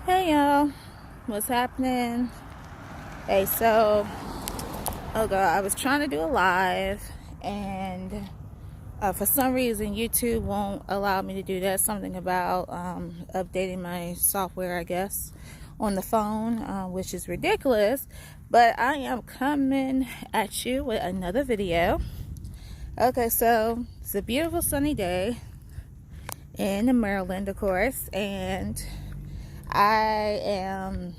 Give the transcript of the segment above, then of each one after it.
Hey y'all, what's happening? Hey, so, oh god, I was trying to do a live and for some reason YouTube won't allow me to do that. Something about updating my software, I guess, on the phone, which is ridiculous. But I am coming at you with another video. Okay, so it's a beautiful sunny day in Maryland, of course, and I'm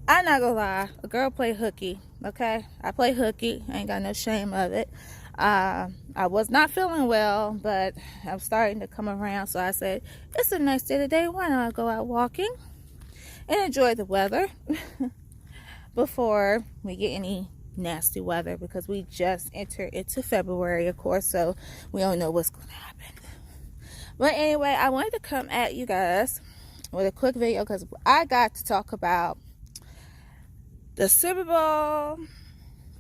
not gonna lie, a girl play hooky, okay? I play hooky, I ain't got no shame of it. I was not feeling well, but I'm starting to come around, so I said, it's a nice day today, why not go out walking and enjoy the weather before we get any nasty weather, because we just entered into February, of course, so we don't know what's gonna happen. But anyway, I wanted to come at you guys with a quick video because I got to talk about the Super Bowl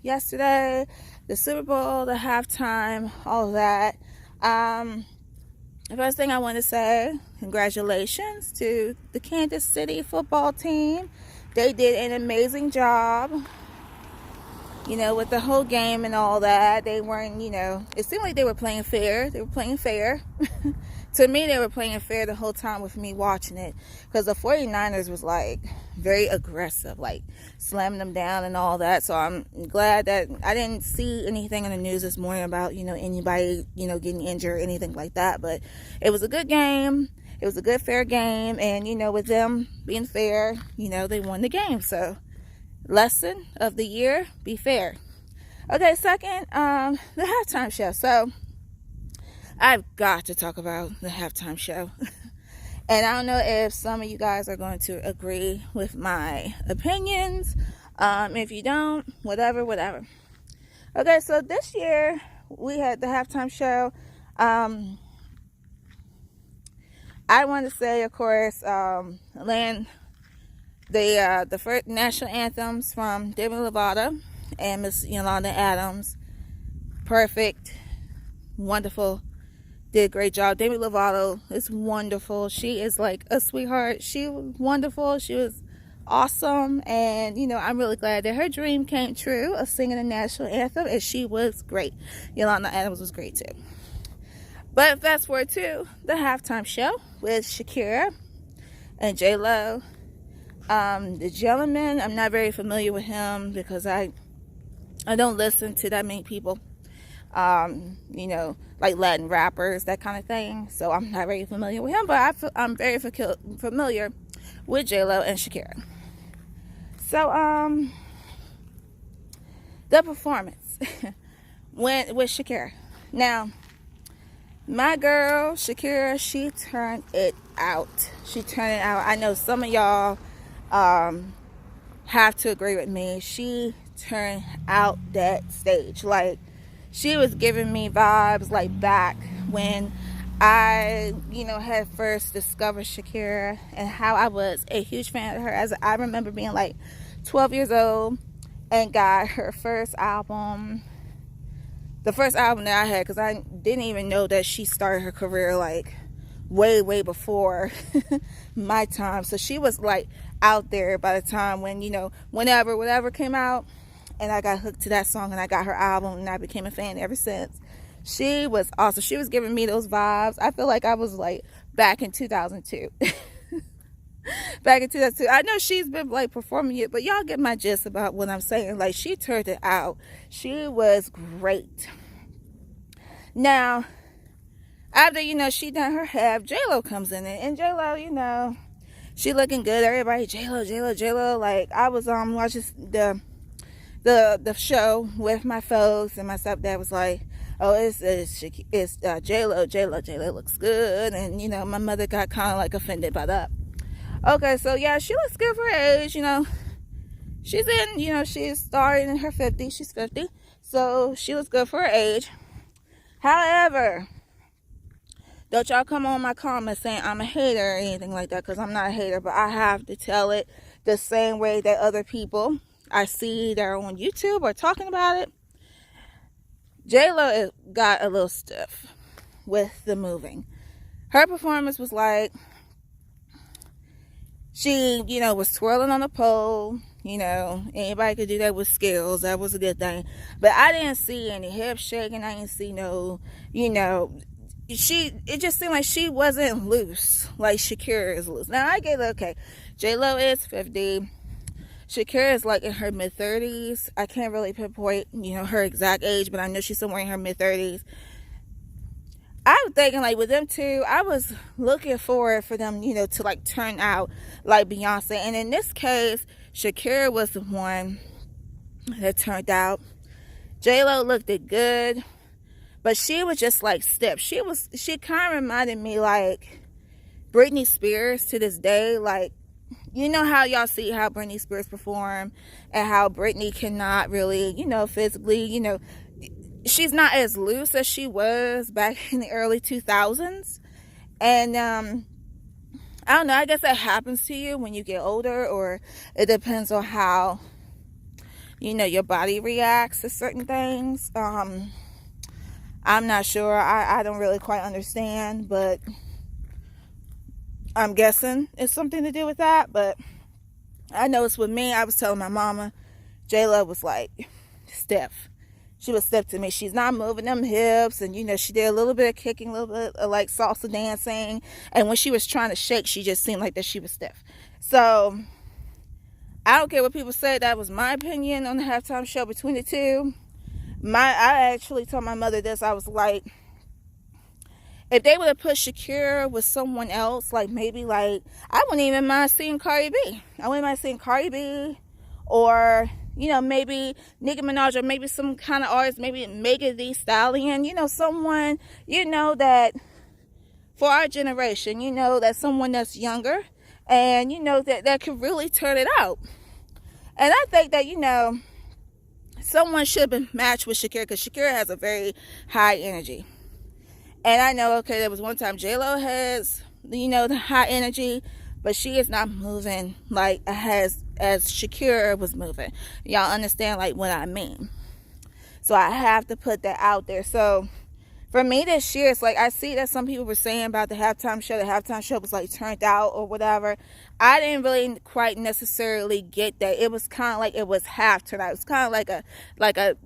yesterday, the Super Bowl, the halftime, all of that. The first thing I want to say, congratulations to the Kansas City football team. They did an amazing job, with the whole game and all that. They weren't, it seemed like they were playing fair. They were playing fair. To me, they were playing fair the whole time with me watching it, because the 49ers was like very aggressive, like slamming them down and all that. So I'm glad that I didn't see anything in the news this morning about, anybody, getting injured or anything like that. But it was a good game. It was a good, fair game. And, with them being fair, they won the game. So lesson of the year, be fair. Okay, second, the halftime show. So I've got to talk about the halftime show. And I don't know if some of you guys are going to agree with my opinions. If you don't, whatever. Okay, so this year we had the halftime show. I want to say, of course, the first national anthems from Demi Lovato and Miss Yolanda Adams. Perfect, wonderful. Did a great job. Demi Lovato is wonderful. She is like a sweetheart. She was wonderful. She was awesome. And, I'm really glad that her dream came true of singing the national anthem. And she was great. Yolanda Adams was great too. But fast forward to the halftime show with Shakira and J-Lo. The gentleman, I'm not very familiar with him because I don't listen to that many people. Like Latin rappers, that kind of thing. So I'm not very familiar with him, but I'm very familiar with J-Lo and Shakira. So, the performance went with Shakira. Now, my girl, Shakira, she turned it out. I know some of y'all, have to agree with me. She turned out that stage. Like, she was giving me vibes like back when I, had first discovered Shakira, and how I was a huge fan of her. As I remember being like 12 years old and got her first album. The first album that I had, because I didn't even know that she started her career like way before my time. So she was like out there by the time when, whatever came out. And I got hooked to that song, and I got her album, and I became a fan ever since. She was awesome. She was giving me those vibes. I feel like I was like back in 2002. Back in 2002. I know she's been like performing it, but y'all get my gist about what I'm saying. Like, she turned it out. She was great. Now, after, she done her half, J-Lo comes in it. And J-Lo, she looking good. Everybody, J-Lo. Like, I was watching the show with my folks, and my stepdad was like, oh, it's J-Lo looks good. And my mother got kind of like offended by that. Okay, so yeah, she looks good for her age. She's starting in her 50s. She's 50, so she looks good for her age. However, don't y'all come on my comments saying I'm a hater or anything like that, because I'm not a hater, but I have to tell it the same way that other people I see that are on YouTube are talking about it. J-Lo got a little stiff with the moving. Her performance was like, she, was twirling on the pole. Anybody could do that with skills. That was a good thing. But I didn't see any hip shaking. I didn't see no, it just seemed like she wasn't loose like Shakira is loose. Now I get it, okay, J-Lo is 50. Shakira is like in her mid-30s. I can't really pinpoint, her exact age, but I know she's somewhere in her mid-30s. I was thinking, like, with them two, I was looking forward for them, to, like, turn out like Beyonce. And in this case, Shakira was the one that turned out. J-Lo looked good, but she was just, like, stiff. She kind of reminded me, like, Britney Spears to this day. Like, you know how y'all see how Britney Spears perform and how Britney cannot really, physically, she's not as loose as she was back in the early 2000s. And I don't know, I guess that happens to you when you get older, or it depends on how, your body reacts to certain things. I'm not sure. I don't really quite understand, but I'm guessing it's something to do with that. But I know it's with me. I was telling my mama, J-Lo was like stiff. She was stiff to me. She's not moving them hips, and she did a little bit of kicking, a little bit of like salsa dancing, and when she was trying to shake, she just seemed like that she was stiff. So I don't care what people say. That was my opinion on the halftime show between the two. I actually told my mother this. I was like, if they would have put Shakira with someone else, like maybe like, I wouldn't even mind seeing Cardi B. I wouldn't mind seeing Cardi B, or maybe Nicki Minaj, or maybe some kind of artist, maybe Megan Thee Stallion, someone, that for our generation, that someone that's younger, and, that could really turn it out. And I think that, someone should have been matched with Shakira, because Shakira has a very high energy. And I know, okay, there was one time J-Lo has, the high energy, but she is not moving like as Shakira was moving. Y'all understand like what I mean? So I have to put that out there. So for me this year, it's like, I see that some people were saying about the halftime show. The halftime show was like turned out or whatever. I didn't really quite necessarily get that. It was kind of like it was half turned out. It was kind of like a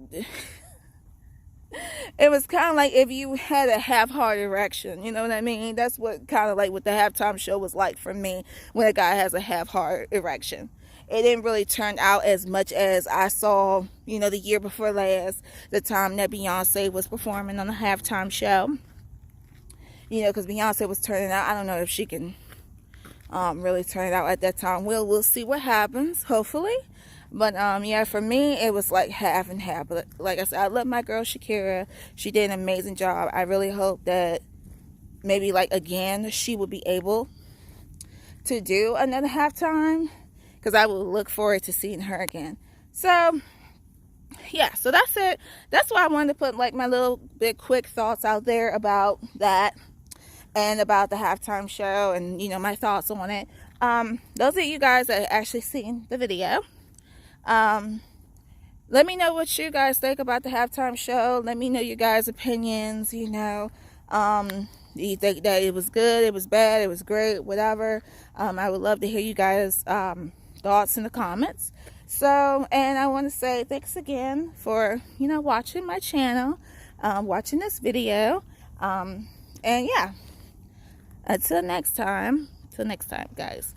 it was kind of like if you had a half-heart erection, you know what I mean? That's what kind of like what the halftime show was like for me, when a guy has a half-heart erection. It didn't really turn out as much as I saw, the year before last, the time that Beyonce was performing on the halftime show. Because Beyonce was turning out. I don't know if she can really turn it out at that time. We'll see what happens, hopefully. But yeah, for me it was like half and half. But like I said, I love my girl Shakira. She did an amazing job. I really hope that maybe like again she will be able to do another halftime, because I will look forward to seeing her again. So yeah, so that's it. That's why I wanted to put like my little bit quick thoughts out there about that, and about the halftime show, and my thoughts on it. Those of you guys that actually seen the video, let me know what you guys think about the halftime show. Let me know your guys' opinions. Do you think that it was good, it was bad, it was great, whatever? I would love to hear you guys' thoughts in the comments. So, and I want to say thanks again for watching my channel, watching this video, and yeah, until next time guys.